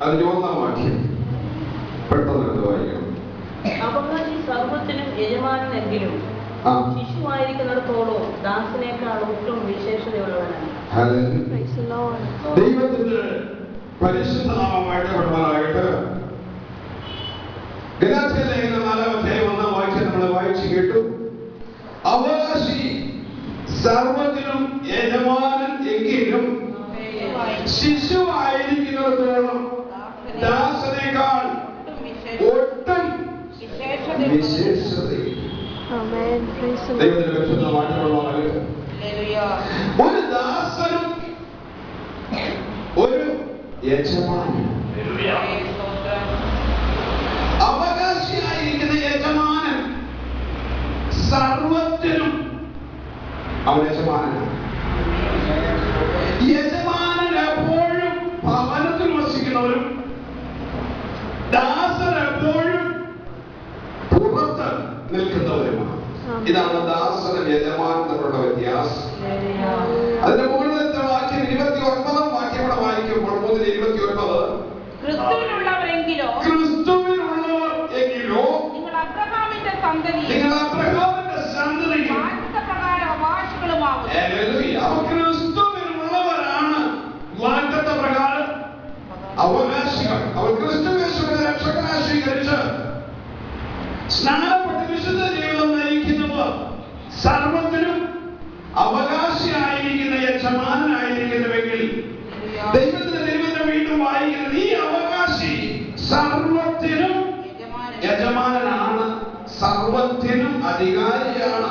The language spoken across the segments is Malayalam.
അതിന്റെ 1-ാം വാക്യം പെട്ടെന്ന് വായിക്കണം. അവകാശി സർവത്തിനും യജമാനെങ്കിലും ശിശുവായിരിക്കുന്നിടത്തോളം ദാസനേക്കാൾ ഒട്ടും വിശേഷതയുള്ളവനാണ്. ദൈവത്തിന്റെ പരിശുദ്ധനാമമായിട്ട് പെടുവാനായിട്ട് ഗലാത്യ ലേഖനം 4-ാം അധ്യായം 1-ാം വാക്യം നമ്മൾ വായിച്ചു കേട്ടു. അവകാശി സർവത്തിനും യജമാനൻ എങ്കിലും ശിശുവായിരിക്കുന്നിടത്തോളം ദാസനേക്കാൾ ഒട്ടും വിശേഷതയില്ല. ദൈവത്തിന്റെ പരിശുദ്ധമായിട്ടുള്ള ഒരു ദാസനും ഒരു യജമാനും. അവകാശിയായിരിക്കുന്ന യജമാനൻ സർവത്തിനും അവൻ യജമാനാണ്. യജമാനൻ എപ്പോഴും ഭവനത്തിൽ വസിക്കുന്നവരും ദാസൻ എപ്പോഴും പുറത്ത് നിൽക്കുന്നവരുമാണ്. ഇതാണ് ദാസനും യജമാനും തമ്മിലുള്ള വ്യത്യാസം. അതിന്റെ മുകളിലത്തെ വാക്യം 29-ാം വാക്യം കൂടെ വായിക്കുമ്പോൾ 3:29 ക്രിസ്തുവിനുള്ളവർ എങ്കിലോ നിങ്ങൾ അബ്രഹാമിന്റെ സന്തതിയും വാഗ്ദത്തപ്രകാരം അവകാശികളുമാകുന്നു. ക്രിസ്തുവിനുള്ളവരാണ് വാഗ്ദത്തപ്രകാരം അവകാശികൾ. അവർ ക്രിസ്തുയേശുവിനെ രക്ഷകനായി സ്വീകരിച്ച് സ്നാനപ്പെട്ട് വിശുദ്ധ ജീവിതം നയിക്കുന്നവർ സർവത്തിനും അവകാശിയായിരിക്കുന്ന യജമാനായിരിക്കുന്നുവെങ്കിൽ ദൈവത്തിന്റെ വീണ്ടും വായിക്കുന്നത് ഈ അവകാശി സർവത്തിനും യജമാനാണ്, സർവത്തിനും അധികാരിയാണ്.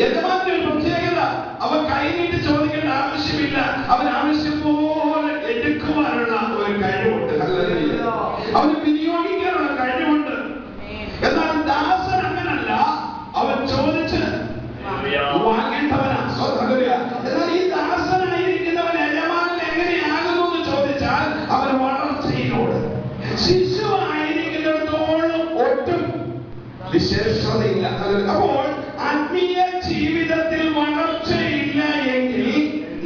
യജമാന്റെ ഒരു പ്രത്യേകത, അവൻ കൈനീട്ടി ചോദിക്കേണ്ട ആവശ്യമില്ല. അവൻ ആവശ്യം പോലെ എടുക്കുവാനുള്ള ഒരു കഴിവുണ്ട്. അവന് വിനിയോഗിക്കാനുള്ള കഴിവുണ്ട്. എന്നാൽ ദാസൻ അങ്ങനല്ല, അവൻ ചോദിച്ച് വാങ്ങേണ്ടവനാ. എന്നാൽ ഈ ദാസനായിരിക്കുന്നവൻ യജമാനൻ എങ്ങനെയാകുന്നു എന്ന് ചോദിച്ചാൽ അവൻ വളർച്ചയിലൂടെ ശിശുവായിരിക്കുന്നിടത്തോളം ഒട്ടും വിശേഷതയില്ല. അപ്പോൾ ആത്മീയ ജീവിതത്തിൽ വളർച്ചയില്ല എങ്കിൽ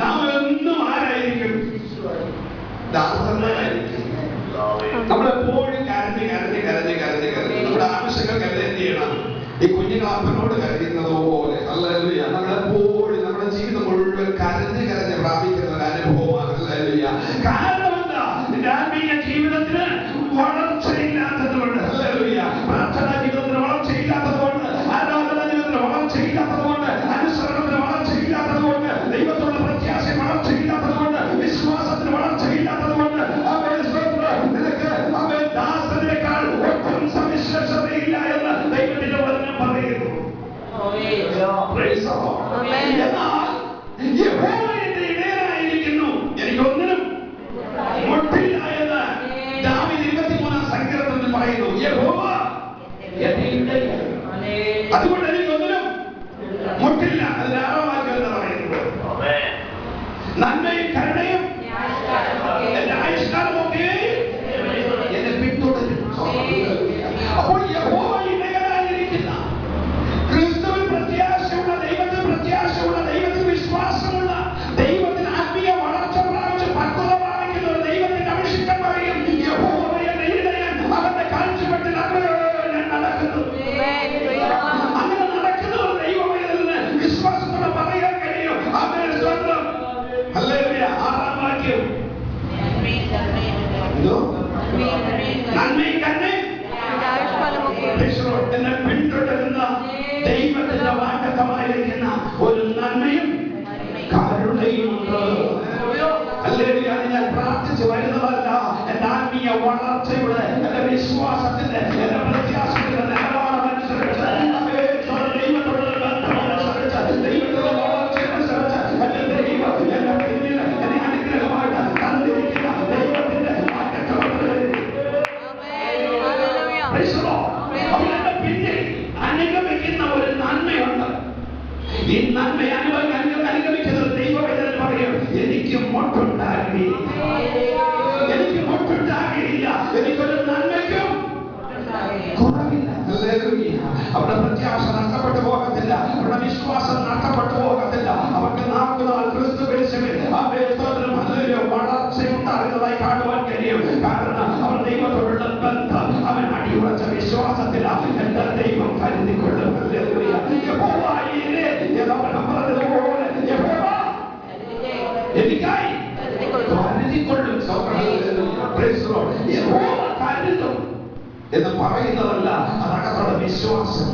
നാം എന്നും ആരായിരിക്കും? ദാസന്മാരായിരിക്കും. നമ്മളെപ്പോഴും കരഞ്ഞ് നമ്മുടെ ആവശ്യങ്ങൾക്കെല്ലാം എന്ത് ചെയ്യണം? ഈ കുഞ്ഞുങ്ങൾ അപ്പനോട് കരയുന്നത് പോലെ ഹല്ലേലൂയ. നമ്മളെപ്പോഴും നമ്മുടെ ജീവിതം മുഴുവൻ കരഞ്ഞ് പ്രാപിക്കുന്ന ഒരു അനുഭവമാണ്. ഹല്ലേലൂയ. കാരണം എന്താ? ആത്മീയ ജീവിതത്തിന് വളർച്ചയില്ലാത്തതുകൊണ്ട്, ഹല്ലേലൂയ, പ്രാർത്ഥനാ ജീവിതത്തിന് വളർച്ചയില്ലാത്തതുകൊണ്ട്, ആരാധനാ ജീവിതത്തിന് വളർച്ചയില്ലാത്തതുകൊണ്ട്, അനുസരണത്തിന് വളർച്ചയില്ലാത്തതുകൊണ്ട്, ദൈവത്തോടുള്ള പ്രത്യാശ വളർച്ചയില്ലാത്തതുകൊണ്ട്, വിശ്വാസത്തിന് വളർച്ചയില്ലാത്തതുകൊണ്ട് നിനക്ക് അവൻ ദാസനേക്കാൾ ഒട്ടും സവിശേഷതയില്ല എന്ന് ദൈവത്തിന്റെ വചനം പറയുന്നു. എന്നാൽ യഹോവ എന്റെ ഇടയനായിരിക്കുന്നു, എനിക്കൊന്നിനും മുട്ടില്ല എന്ന് ദാവീദ് 23-ാം സങ്കീർത്തനത്തിൽ പറയുന്നു. യഹോവ എന്റെ ഇടയൻ, അതുകൊണ്ട് എനിക്കൊന്നിനും മുട്ടില്ല. അതിൽ 6-ാം വാക്യം എന്ന് പറയുന്നത് നന്മയും കരുണയും എന്റെ ആയുഷ്കാലമൊക്കെ എന്നെ പിന്തുടരും. അപ്പോൾ യഹോവ ഇടയനായിരിക്കുന്ന, ക്രിസ്തുവിൽ പ്രത്യാശയുള്ള, ദൈവത്തിൽ പ്രത്യാശയുള്ള, ദൈവത്തിൽ വിശ്വാസമുള്ള, ദൈവത്തിൽ ആത്മീയ വളർച്ച പ്രാപിച്ച് പക്വത പ്രാപിക്കുന്ന ഒരു ദൈവത്തിന്റെ അഭിഷിക്തൻ പറയും, യഹോവ എന്റെ ഇടയൻ, അവന്റെ കാഴ്ചപ്പെട്ടിൽ ഞാൻ നടക്കുന്നു. അങ്ങനെ നടക്കുന്ന ഒരു ദൈവമേതലിന് വിശ്വാസത്തോടെ പറയാൻ കഴിയും. അവന്റെ സ്വന്തം ഹല്ലേലൂയ. 6-ാം വാക്യം നന്മയും കരുണയും എന്നെ പിന്തുടരുന്ന ദൈവത്തിന്റെ വാഗ്ദത്തമായിരിക്കുന്ന ഒരു നന്മയും കരുണയുമുണ്ട്. ഹല്ലേലൂയ. ഞാൻ പ്രാർത്ഥിച്ചു വരുന്നതല്ല, എന്റെ ആത്മീയ വളർച്ചയുടെ, എന്റെ വിശ്വാസത്തിന്റെ, എന്റെ പ്രത്യാശത്തിന്റെ നിലവാരമനുസരിച്ച്, ദൈവത്തോടുള്ള ബന്ധമനുസരിച്ച്, ദൈവത്തോടുള്ള വളർച്ചയനുസരിച്ച് എന്റെ ദൈവം എന്റെ പിന്നിൽ എന്നെ അനുഗ്രഹമായിട്ട് തന്നിരിക്കുന്ന ദൈവത്തിന്റെ അവരുടെ പിന്നിൽ അനുഗമിക്കുന്ന ഒരു നന്മയുണ്ട്. ഈ നന്മ അനുഗമിക്കുന്ന ഒരു ദൈവവേദന പറയും, എനിക്ക് മുട്ടുണ്ടാകില്ല, എനിക്കൊരു നന്മയ്ക്കും കുറവില്ല. അവരുടെ പ്രത്യാശ നഷ്ടപ്പെട്ടു പോകത്തില്ല, അവരുടെ വിശ്വാസം നഷ്ടപ്പെട്ടു പോകത്തില്ല. അവർക്ക് 40 നാൾ ക്രിസ്തു യേശുവിൽ വളർച്ചയുണ്ടാകുന്നതായി കാണുവാൻ കഴിയും. യഹോവ കരുതും എന്ന് പറയുന്നതല്ല, അതകത്തുള്ള വിശ്വാസം.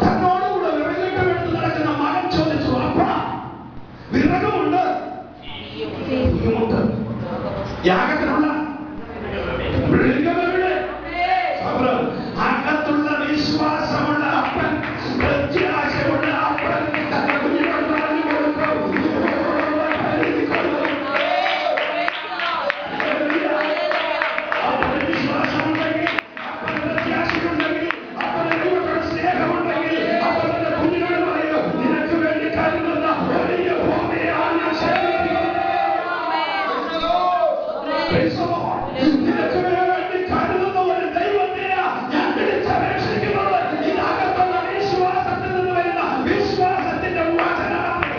തന്നോടുകൂടെ വിറകിട്ട് നടക്കുന്ന മകൻ ചോദിച്ചു, അപ്പ വിറകുമുണ്ട്, തീയുമുണ്ട്, യാഗത്തിനുള്ള മൃഗങ്ങളുടെ അകത്തുള്ള വിശ്വാസമുള്ള അപ്പൻ, പ്രത്യാശയുള്ള അപ്പൻ തന്റെ കുഞ്ഞുങ്ങൾ പറഞ്ഞു കൊടുക്കും. അപ്പന് വിശ്വാസമുണ്ടെങ്കിൽ, അപ്പന് പ്രത്യാശയുണ്ടെങ്കിൽ, അപ്പന് ദൈവത്തോട് സ്നേഹമുണ്ടെങ്കിൽ, അപ്പന്റെ കുഞ്ഞുങ്ങൾ പറയും, നിനക്ക് വേണ്ടി കരുതുന്ന ഒരു യഹോവയെയാണ് ഞാൻ സേവിക്കുന്നത്. നിനക്ക് വേണ്ടി കരുതുന്ന ഒരു ദൈവത്തെയാ ഞാൻ വിളിച്ചപേക്ഷിക്കുന്നത്. ഇതിനകത്തുള്ള വിശ്വാസത്തിൽ നിന്ന് വരുന്ന വിശ്വാസത്തിന്റെ വചനമാണ്.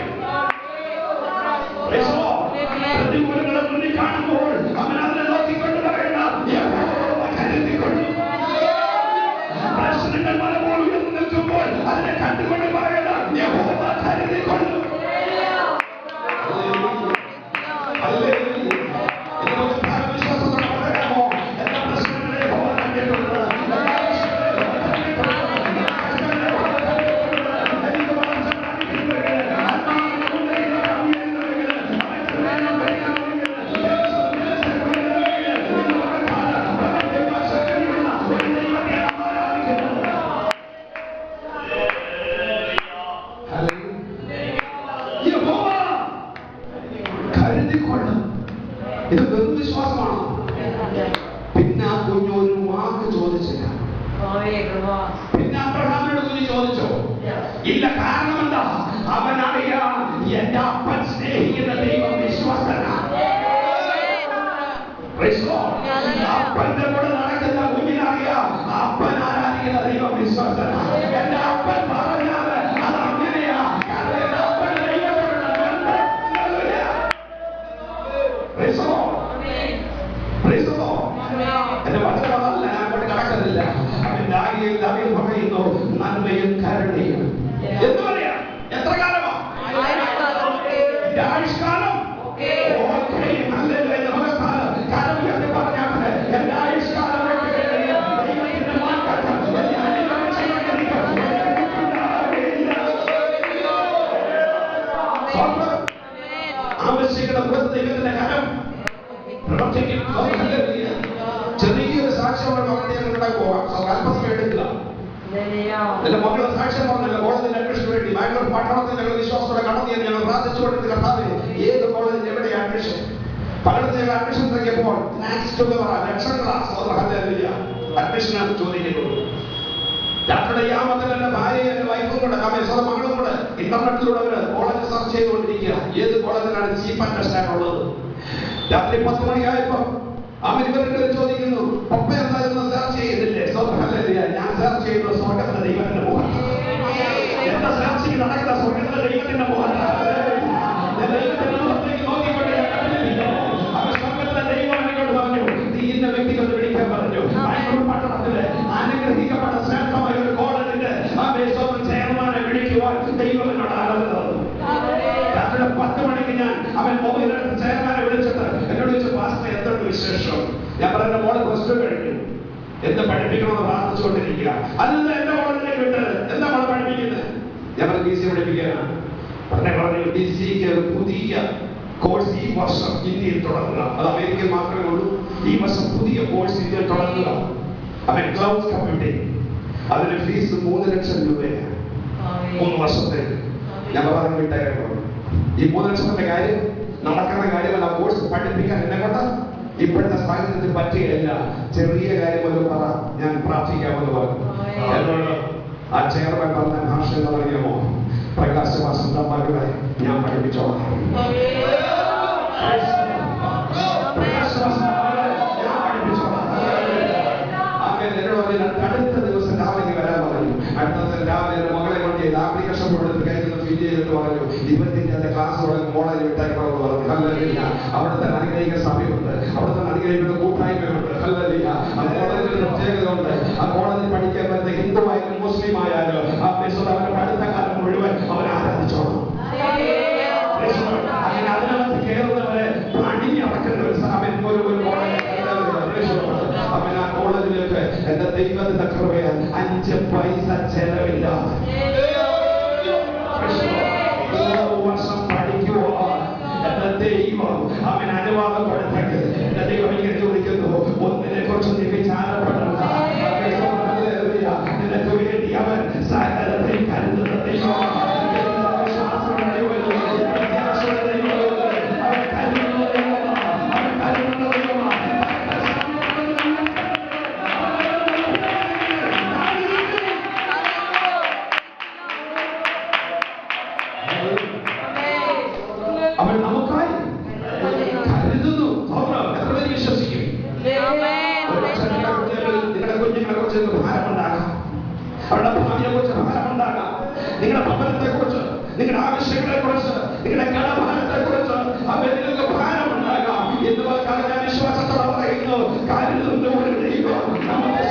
പ്രതികൂലങ്ങളെ മുന്നിൽ കാണുമ്പോൾ അവൻ അതിനെ നോക്കിക്കൊണ്ട് പറയുന്ന യഹോവ കരുതിക്കൊള്ളും. പ്രശ്നങ്ങൾ മലപ്പോൾ ഉയർന്നു നിൽക്കുമ്പോൾ അതിനെ കണ്ടുകൊണ്ട് പറയുന്ന യഹോവ കരുതിക്കൊള്ളും. ഇത് വെറും വിശ്വാസമാണോ? പിന്നെ ആ കുഞ്ഞ് ഒരു വാക്ക് ചോദിച്ചില്ല. പിന്നെ അബ്രഹാമിനോട് കുഞ്ഞ് ചോദിച്ചോ? ഇല്ല. കാരണം എന്താ? അവനറിയാം എന്റെ അപ്പൻ സ്നേഹിക്കുന്ന ദൈവം വിശ്വാസനാണ്. അപ്പന്റെ കൂടെ നടക്കുന്ന കുഞ്ഞിനറിയാം അപ്പൻ ആരാധിക്കുന്ന ദൈവം വിശ്വാസനാണ്. എന്റെ അപ്പൻ പറഞ്ഞാൽ അത് അങ്ങനെയാ. കാരണം എന്റെ അപ്പൻ ദൈവത്തോടുള്ള ബന്ധം. എന്റെ വചനമല്ല, ഞാൻ അങ്ങോട്ട് കടക്കുന്നില്ല. അവൻ ദാവീദ് പറയുന്നു, നന്മയും കരുണയും എന്ന് പറയാം. എത്ര കാലമാ? എന്റെ ആയുഷ്കാലം. നമസ്കാരം. കാലം എന്ന് പറഞ്ഞാൽ എന്റെ ആയുഷ്കാലം ദൈവത്തിന്റെ മാറ്റം ആവശ്യങ്ങളുടെ പുറത്ത് ദൈവത്തിന്റെ കരം പ്രവർത്തിക്കും. ചെറിയൊരു സാക്ഷ്യമാണ് മകളുടെ ഉണ്ടാകുക. അല്പസമയം എടുക്കുക. എന്റെ മക്കളെ സാക്ഷ്യം പറഞ്ഞില്ല. കോളേജിന്റെ അഡ്മിഷൻ വേണ്ടി ബാംഗ്ലൂർ പട്ടണത്തിൽ ഞങ്ങൾ വിശ്വാസത്തോടെ കടന്നു ഞങ്ങൾ പ്രാർത്ഥിച്ചുകൊണ്ടിരുന്ന കർത്താവിന് ഏത് കോളേജിൽ എവിടെ അഡ്മിഷൻ, പലയിടത്ത് ഞങ്ങൾ അഡ്മിഷൻ തുടങ്ങിയപ്പോൾ അഡ്മിഷനാണ് ചോദിക്കുന്നത്. രാത്രിയുടെ യാമത്തിൽ എന്റെ ഭാര്യ എന്റെ വൈഫും കൂടെ സ്വന്തം മകളും കൂടെ ഇന്റർനെറ്റിലൂടെ അവര് കോളേജ് സെർച്ച് ചെയ്തുകൊണ്ടിരിക്കുക. ഏത് കോളേജിലാണ് ചീഫ് ആൻഡ് ബെസ്റ്റ് ആയിട്ടുള്ളത്. രാത്രി 10 മണിയായപ്പോ അവൻ ഇവരുടെ ചോദിക്കുന്നു, പപ്പ എന്തായിരുന്നു സെർച്ച് ചെയ്തില്ലേ? ഞാൻ സെർച്ച് ചെയ്യുന്ന സ്വർഗത്തിന്റെ ദൈവത്തിന്റെ മുഖം. എന്റെ സെർച്ചിങ് നടക്കുന്ന സ്വർഗത്തിന്റെ ദൈവത്തിന്റെ മുഖം. ദൈവത്തിന്റെ മുഖത്തേക്ക് നോക്കിക്കൊണ്ട് അവൻ സ്വർഗത്തിലെ ദൈവം എന്നോട് പറഞ്ഞു, നീ ഇന്ന വ്യക്തികൾ വിളിക്കാൻ പറഞ്ഞു. ബാംഗ്ലൂർ പട്ടണത്തില് അനുഗ്രഹിക്കപ്പെട്ട ശ്രേഷ്ഠമായ ഒരു കോളേജിന്റെ ചെയർമാനെ വിളിക്കുവാൻ ദൈവം എന്നോട് ആലോചന തന്നു. രാത്രി 10 മണിക്ക് ഞാൻ അവൻ മൊബൈലെടുത്ത് ചെയർമാനെ വിളിച്ചിട്ട് എന്നോട് ചോദിച്ചു, പാസ്റ്റർ എന്തുണ്ട് വിശേഷം? ഞാൻ പറഞ്ഞ മോളെ പ്ലസ് 2 കഴിഞ്ഞു, എന്ത് പഠിപ്പിക്കണമെന്ന് പ്രാർത്ഥിച്ചുകൊണ്ടിരിക്കുക. അതെന്താ എന്റെ കോളേജിലേക്ക് വിട്ടത്? എന്താ മോളെ പഠിപ്പിക്കുന്നത്? ഞാൻ പറഞ്ഞു BC പഠിപ്പിക്കാനാണ്. പറഞ്ഞു BCക്ക് പുതിയ കോഴ്സ് ഈ വർഷം ഇന്ത്യയിൽ തുടങ്ങുക. അത് അമേരിക്കയിൽ മാത്രമേ ഉള്ളൂ. ഈ വർഷം പുതിയ കോഴ്സ് ഇന്ത്യയിൽ തുടങ്ങുക. അവൻ ക്ലൗഡ് കമ്പ്യൂട്ടിംഗ്. അതിന്റെ ഫീസ് 3 ലക്ഷം രൂപയാണ് 3 വർഷത്തേക്ക്. ഞാൻ പറഞ്ഞു വിട്ടായിരുന്നു. ഈ 3 ലക്ഷത്തിന്റെ കാര്യം നടക്കുന്ന കാര്യമല്ല. കോഴ്സ് പഠിപ്പിക്കാൻ എന്നെ കൊണ്ട് ഇപ്പോഴത്തെ സാഹചര്യത്തിൽ പറ്റുകയല്ല. ചെറിയ കാര്യമല്ലോ പറ, ഞാൻ പ്രാർത്ഥിക്കാമെന്ന് പറഞ്ഞു. എന്നോട് ആ ചെയർമാൻ പറഞ്ഞ ഭാഷ എന്ന് പറയുമോ? പ്രകാശമാസം തമ്മാരുടെ ഞാൻ പഠിപ്പിച്ചോളാം. അടുത്ത ദിവസം രാവിലെ വരാൻ പറഞ്ഞു. അടുത്ത ദിവസം രാവിലെ മകളെ കൊണ്ട് ആപ്ലിക്കേഷൻ കൊടുത്ത് കയ്യിൽ ഫില്ല് ചെയ്തിട്ട് പറഞ്ഞു, 25 ക്ലാസ് തുടങ്ങി കോളേജ് വിട്ടേക്കണമെന്ന് പറഞ്ഞു. ഹല്ലേലൂയ. അവിടുത്തെ അനുഗ്രഹിക്കുന്ന സഭയുണ്ട്, അവിടുത്തെ അനുഗ്രഹിക്കുന്ന കൂട്ടായ്മയുണ്ട്. ഹല്ലേലൂയ. ആ കോളേജിൽ പ്രത്യേകത ഉണ്ട്. ആ കോളേജിൽ പഠിക്കാൻ പറ്റുന്ന ഹിന്ദു ആയാലും മുസ്ലിം ആയാലും ആ അവരുടെ അടുത്ത കാലം മുഴുവൻ അവൻ ആരാധിച്ചോളാം. അങ്ങനെ അതിനകത്ത് കയറുന്നവരെ പണി അടക്കുന്ന ഒരു കോളേജ് അനുവാദം കൊടുത്തേക്ക്. ദൈവം ഇങ്ങനെ ചോദിക്കുന്നു, ഒന്നിനെ കുറിച്ച് നീ വിചാരപ്പെടണ്ട. നിനക്ക് വേണ്ടി അവൻ സകലത്തെ കരുതുന്ന ദൈവമാണ്. അവൻ നമുക്കായി കരുതുന്നു. എത്ര പേര് വിശ്വസിക്കും? നിങ്ങളുടെ കുഞ്ഞുങ്ങളെ കുറിച്ച് ഭാരമുണ്ടാകാം, അവരുടെ ഭാവിയെ കുറിച്ച് ഭാരമുണ്ടാകാം, നിങ്ങളുടെ ഭവനത്തെ കുറിച്ച്, നിങ്ങളുടെ ആവശ്യങ്ങളെ കുറിച്ച്, നിങ്ങളുടെ കടഭാരത്തെ കുറിച്ച് അവർക്ക് ഭാരമുണ്ടാകാം. എന്ന് പറഞ്ഞാൽ ഞാൻ വിശ്വാസത്തോടെ പറയുന്നു, കരുതുന്ന ഒരു ദൈവം നമ്മുടെ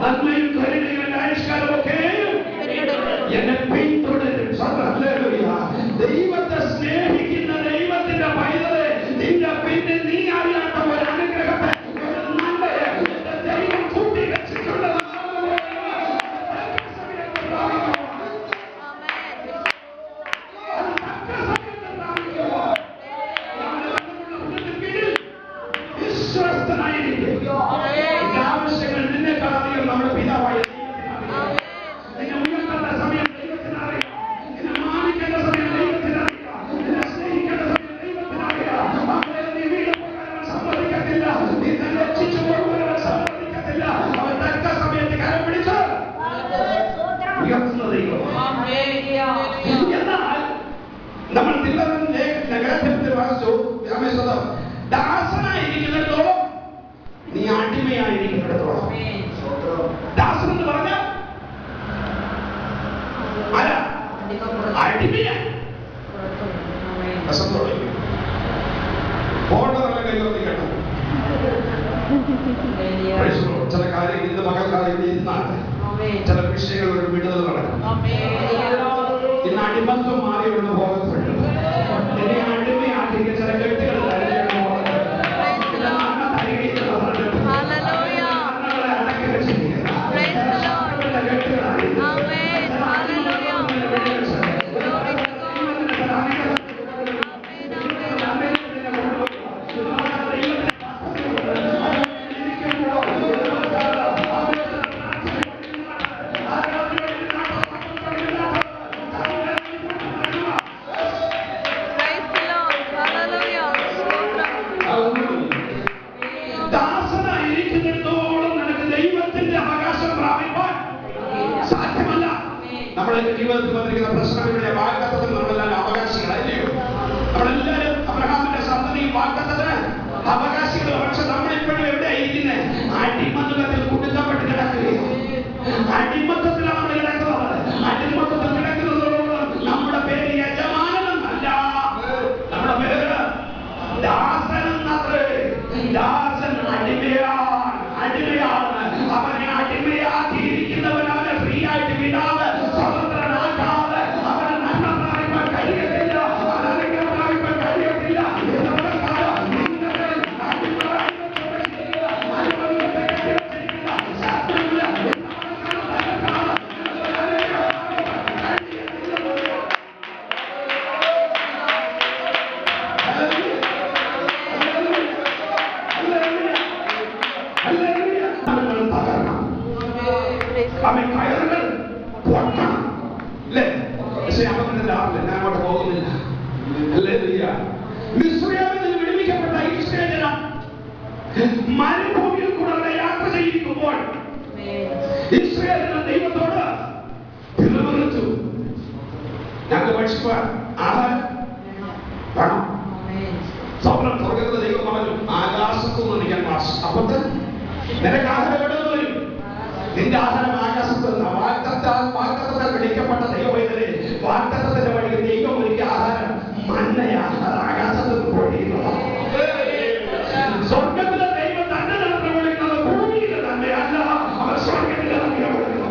നന്മയും കരുണയും ആയുഷ്കാലമൊക്കെയും എന്നെ പിന്തുടരും. ദൈവത്തെ സ്നേഹിക്കുന്ന ദൈവത്തിന്റെ പൈതലെ, നിന്റെ പിന്നിൽ നീ അറിയാത്ത ഒരു അനുഗ്രഹത്തെ, ഒരു നന്മയെ എന്റെ ദൈവം കൂട്ടിവെച്ചിട്ടുള്ളത്. വിശ്വസ്തനായിരിക്കും. ആവശ്യങ്ങൾ നിന്നെക്കാളധികം നമ്മുടെ പിതാവായ നിന്നെ ഉയർത്തേണ്ട സമയം ദൈവത്തിനറിയാം, നിന്നെ മാനിക്കേണ്ട സമയം ദൈവത്തിനറിയാം, നിന്നെ സ്നേഹിക്കേണ്ട സമയം ദൈവത്തിനറിയാം. അവനെ നീ വീട് പോകാൻ സമ്മതിക്കത്തില്ല, നീ തന്നെ രക്ഷിച്ചു പോകുവാൻ സമ്മതിക്കത്തില്ല. അവൻ തക്ക സമയത്ത് കരം പിടിച്ച് ഉയർത്തുന്ന ദൈവം. എന്നാൽ നമ്മൾ നഗരത്തിൽ വായിച്ചു, ദാസനായിരിക്കുന്നിടത്തോളം നീ അടിമയായിരിക്കുന്നിടത്തോളം. ദാസൻ എന്ന് പറഞ്ഞാൽ ആരാ? അടിമയാ. ഓർഡറല്ല കൈവർത്തിക്കണം. ചില കാര്യങ്ങൾ ഇന്ന് മകൾക്കാണെങ്കിൽ ഇന്നാണ് ചില വിഷയങ്ങൾ ഒരു വിടുതൽ നടക്കും. ഇന്ന് അടിമത്വം മാറിയുള്ള ബോധപ്പെട്ടു. എന്നെ അടിമയാക്കി ചില വ്യക്തികൾ ജീവിതത്തിൽ വന്നിരിക്കുന്ന പ്രശ്നങ്ങളുടെ വാഗ്ദത്തത്തിന് നമ്മളെല്ലാം അവകാശികളല്ലയോ? നമ്മളെല്ലാവരും അബ്രഹാമിന്റെ സന്തതിയും വാഗ്ദത്തത്തിന് അവകാശികളും. പക്ഷെ നമ്മളിപ്പോഴും എവിടെയായിരിക്കുന്നത്? അടിമത്തത്തിൽ കുടുക്കപ്പെട്ട് കിടക്കുകയാണ്. അടിമത്തത്തിലാണ് നമ്മൾ കിടക്കുന്നത്. അടിമത്തത്തിൽ കിടക്കുന്നതോളം നമ്മുടെ പേര് യജമാനനല്ല, നമ്മുടെ പേര് ദാസനെന്നത്രേ. ദാസൻ അടിമയാണ്, അടിമയാണ്. അവനെ അടിമയാക്കിയിരിക്കുന്നവൻ അവനെ ഫ്രീ ആയിട്ട് വിടാതെ സ്വതന്ത്രനാക്കാതെ അവനെ നന്മ പ്രാപിക്കാൻ കഴിയത്തില്ല, അനുഗ്രഹം പ്രാപിക്കാൻ കഴിയത്തില്ല. അവൻ കയറുകൾ പൊട്ടണം അല്ലേ? പക്ഷെ അവന്റെ ആറില്ല, ഞാൻ അങ്ങോട്ട് പോകുന്നില്ല. മിസ്രയീമിൽ നിന്ന് വിടുവിക്കപ്പെട്ട ഇസ്രായേൽ ജനം മരുഭൂമിയിൽ കൂടെ യാത്ര ചെയ്തിരിക്കുമ്പോൾ ഇസ്രായേൽ ജനം ദൈവത്തോട് പിറുപിറുത്തു, ഞങ്ങൾക്ക് ഭക്ഷിപ്പാൻ ആഹാരം വേണം. സ്വർഗത്തിലെ ദൈവം പറഞ്ഞു, ആകാശത്തു നിന്ന് ഞാൻ അപ്പത്ത് നിനക്ക് ആഹാരം എവിടെ നിന്ന് വരും? നിന്റെ ആഹാരം ആകാശത്ത് നിന്ന്. വാഗ്ദത്തത്താൽ വിളിക്കപ്പെട്ട ദൈവവേദനെ വാഗ്ദത്തത്തിന്റെ വഴിയിൽ ദൈവം ഒരുക്കിയ ആഹാരം മന്നയാ. അത് ആകാശത്ത് നിന്ന് പൊഴിയുന്നു. സ്വർഗത്തിലെ ദൈവം തന്നെ നടന്നു വിളിക്കുന്നത് ഭൂമിയിലെ തന്നെയല്ല, അവർ സ്വർഗത്തിലെ തന്നെ വിളിക്കുന്നു.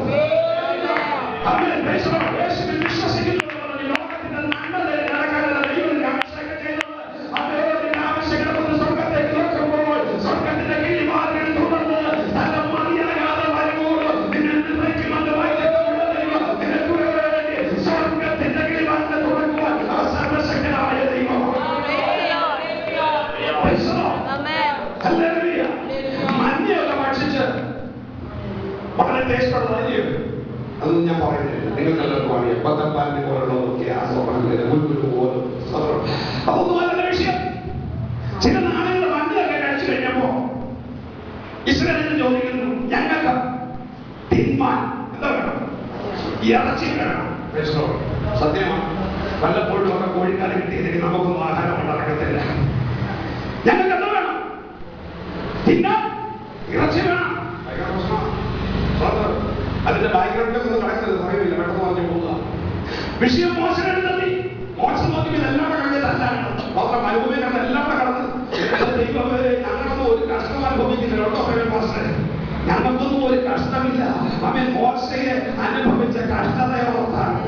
അങ്ങനെ യേശുവിൽ വിശ്വസിക്കുന്നവർ ലോകത്തിന്റെ നന്മ നടക്കാനുള്ള ദൈവത്തിന്റെ അഭിഷേകം ചെയ്തത്. അദ്ദേഹത്തിന്റെ ആവശ്യങ്ങളെ സ്വർഗത്തേക്ക് നോക്കുമ്പോൾ സ്വർഗത്തിന്റെ കിഴിമാറുകൾ തുടർന്ന് സ്ഥലം മതിയാകാതെ വരുമ്പോൾ നിന്നെ അതൊന്നും ഞാൻ പറയുന്നില്ല, നിങ്ങൾക്ക് എല്ലാവർക്കും അറിയാം. ബത്തപ്പാലിനെ പോലുള്ളതൊക്കെ ആ സ്വർണ്ണത്തിന് മുൻപ് പോലും അതൊന്നും അല്ല വിഷയം. ചില നാളുകൾ മണ്ണൊക്കെ കഴിച്ചു കഴിഞ്ഞപ്പോ ഇസ്രായേലിന് ചോദിക്കുന്നു, ഞങ്ങൾക്ക് തിന്മാൻ എന്താ വേണം? ഇറച്ചി വേണം. സത്യമാണ്, വല്ലപ്പോഴും ഒക്കെ കോഴിക്കാരെ കിട്ടിയതിന് നമുക്കൊന്നും ആഹാരം നടക്കത്തില്ല. ഞങ്ങൾക്ക് എന്താ വേണം? തിന്നാൻ ഇറച്ചി വേണം. അതിന്റെ ബാക്ക്ഗ്രൗണ്ടിലൊന്നും നടക്കുന്നത് പറയുന്നില്ല, പെട്ടെന്ന് പറഞ്ഞു പോകുക. വിഷയം മോശം തട്ടി മോശം നോക്കി എല്ലാം കഴിഞ്ഞതല്ലാണ് മാത്രം അനുഭവം കണ്ട് എല്ലാം കടന്ന് ദൈവമേ ഞങ്ങളൊന്നും ഒരു കഷ്ടം അനുഭവിക്കുന്നില്ല. ഞങ്ങൾക്കൊന്നും ഒരു കഷ്ടമില്ല. അവൻ മോശയെ അനുഭവിച്ച കഷ്ടതയോർത്താണ്.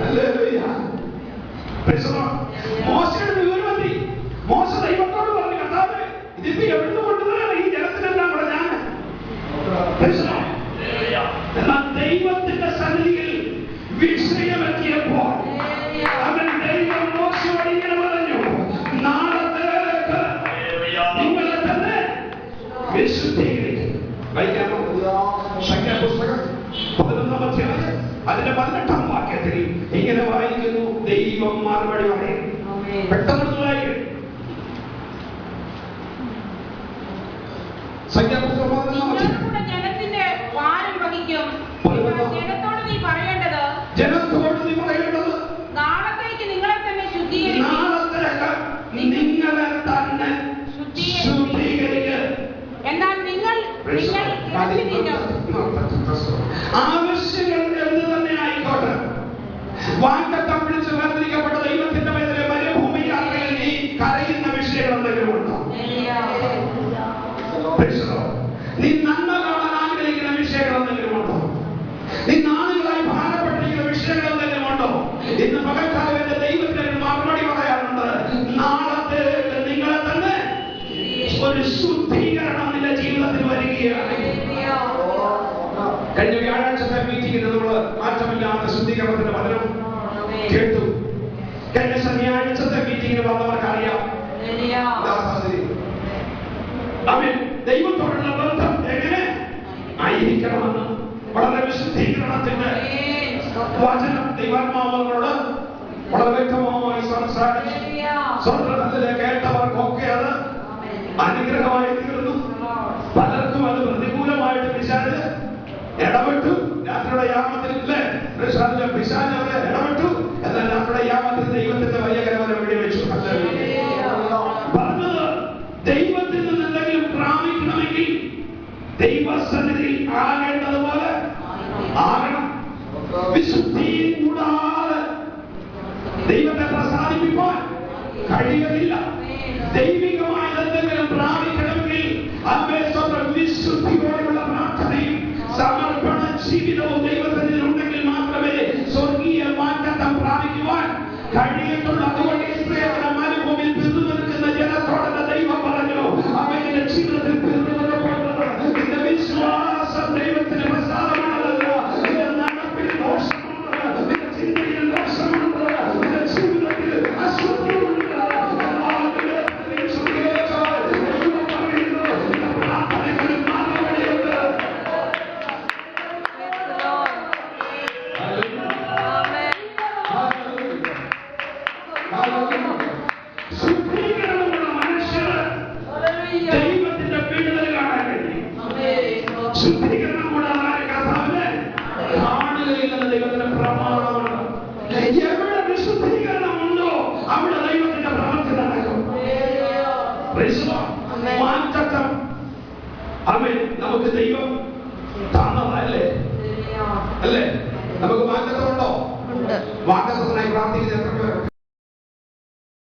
മോശയുടെ വിവരമതി. മോശ ദൈവത്തോട് പറഞ്ഞു, കർത്താവേ ഇതിപ്പോ എവിടുന്ന് കൊണ്ടുവരാണ് ഈ ജനത്തിനെല്ലാം കൂടെ ഞാൻ. എന്നാൽ ദൈവത്തിന്റെ സന്നിധിയിൽ വിഷയമെത്തിയപ്പോൾ അവൻ ദൈവം മോശയോട് ഇങ്ങനെ പറഞ്ഞു, നാളത്തേക്ക് നിങ്ങളെ തന്നെ വിശുദ്ധീകരിക്കും. വായിക്കാമോ? സംഖ്യാപുസ്തകം 11-ാം അധ്യായം അതിന്റെ 18-ാം വാക്യത്തിൽ ഇങ്ങനെ വായിക്കുന്നു, ദൈവം മറുപടി പറയും. പെട്ടെന്ന് വായിക്കും. സംഖ്യാപുസ്തകം 11-ാം അധ്യായം. ജനത്തിന്റെ ഭാരം വഹിക്കും. ജനത്തോട് നീ പറയേണ്ടത് നാളത്തേക്ക് നിങ്ങളെ തന്നെ ശുദ്ധീകരിക്കുക. എന്നാൽ നിങ്ങൾ ആവശ്യങ്ങൾ എന്ത് തന്നെ ആയിക്കോട്ടെ, വാഗ്ദത്തം വിളിച്ച് വേർതിരിക്കപ്പെട്ട ദൈവത്തിന്റെ മേലെ മരുഭൂമി യാത്രയിൽ നീ കരയുന്ന വിഷയങ്ങൾ എന്തെങ്കിലും ഉണ്ടോ? നീ നന്മ കാണാൻ ആഗ്രഹിക്കുന്ന വിഷയങ്ങൾ എന്തെങ്കിലും ഉണ്ടോ? നീ നാളുകളായി ഭാരപ്പെട്ടിരിക്കുന്ന വിഷയങ്ങൾ എന്തെങ്കിലും ഉണ്ടോ? ഇന്ന് പകൽക്കാലം ദൈവത്തിന് മറുപടി പറയാനുണ്ട്. നാളത്തെ നിങ്ങളെ തന്നെ ഒരു ശുദ്ധീകരണം നിന്റെ ജീവിതത്തിൽ വരികയാണ്. കഴിഞ്ഞ വ്യാഴാഴ്ചത്തെ മീറ്റിംഗിൽ നമ്മൾ മാറ്റമില്ലാത്ത ശുദ്ധീകരണത്തിന്റെ പഠനം കേട്ടു. കഴിഞ്ഞ ശനിയാഴ്ചത്തെ മീറ്റിംഗിൽ വന്നവർക്ക് അറിയാം അവൻ ദൈവത്തോടുള്ള ബന്ധം എങ്ങനെ ആയിരിക്കണമെന്ന്. വളരെ വിശുദ്ധീകരണത്തിന്റെ വചനം ദൈവാത്മാവങ്ങളോട് വളരെ വ്യക്തമായി സംസാരിച്ചു. സ്വർഗ്ഗത്തിലെ കേട്ടവർക്കൊക്കെ അത് അനുഗ്രഹമായി തീർന്നു. പലർക്കും അത് പ്രതികൂലമായിട്ട് പിശാച് ഇടപെട്ടു. രാത്രിയുടെ യാമത്തിൽ പിശാച് അവരെ ഇടപെട്ടു. എന്നാൽ രാത്രിയുടെ യാമത്തിൽ ദൈവത്തിന്റെ വലിയ കരവരം വെടിവെച്ചു. പറഞ്ഞത് ദൈവത്തിൽ നിന്ന് എന്തെങ്കിലും പ്രാപിക്കണമെങ്കിൽ ദൈവസന്നിധി ആകേണ്ടതുപോലെ ആകണം. വിശുദ്ധിയും കൂടാതെ ദൈവത്തെ പ്രസാദിപ്പിക്കാൻ കഴിയുന്നില്ല. ദൈവികമായ എന്തെങ്കിലും പ്രാപിക്കണമെങ്കിൽ വിശുദ്ധിയോടുള്ള പ്രാർത്ഥനയും സമർപ്പണ ജീവിതവും ദൈവത്തിൽ ഉണ്ടെങ്കിൽ മാത്രമേ സ്വർഗീയ മാറ്റം പ്രാപിക്കുവാൻ കഴിയത്തുള്ളൂ. അതുകൊണ്ട് ഇസ്രായേലിന്റെ മരുഭൂമിയിൽ പിറന്നു നിൽക്കുന്ന ജനത്തോടെ ദൈവം പറഞ്ഞു, അവന്റെ ജീവിതത്തിൽ പിറന്നു നിന്റെ വിശ്വാസം ദൈവത്തിന് പ്രസാദമാണല്ലോ. നിന്റെ നടപ്പിൽ ദോഷമുണ്ട്, നിന്റെ ചിന്തയിൽ ദോഷമുണ്ട്, നിന്റെ ജീവിതത്തിൽ അശുദ്ധിയുണ്ട്. ശുദ്ധീകരണമുള്ള മനുഷ്യർ ദൈവത്തിന്റെ വിടുതൽ കാണാൻ കഴിയും. ശുദ്ധീകരണം കൂടാതെ കർത്താവിനെ കാണുകയില്ലെന്ന ദൈവത്തിന്റെ പ്രമാണമാണ്. എവിടെ വിശുദ്ധീകരണമുണ്ടോ അവിടെ ദൈവത്തിന്റെ പ്രവൃത്തി നടക്കും. മാറ്റം അവൻ നമുക്ക് ദൈവം തന്നതല്ലേ? അല്ലേ? നമുക്ക് മാറ്റമുണ്ടോ? വാഗ്ദത്തത്തിനായി പ്രാർത്ഥിക്കുന്ന എത്ര പേർ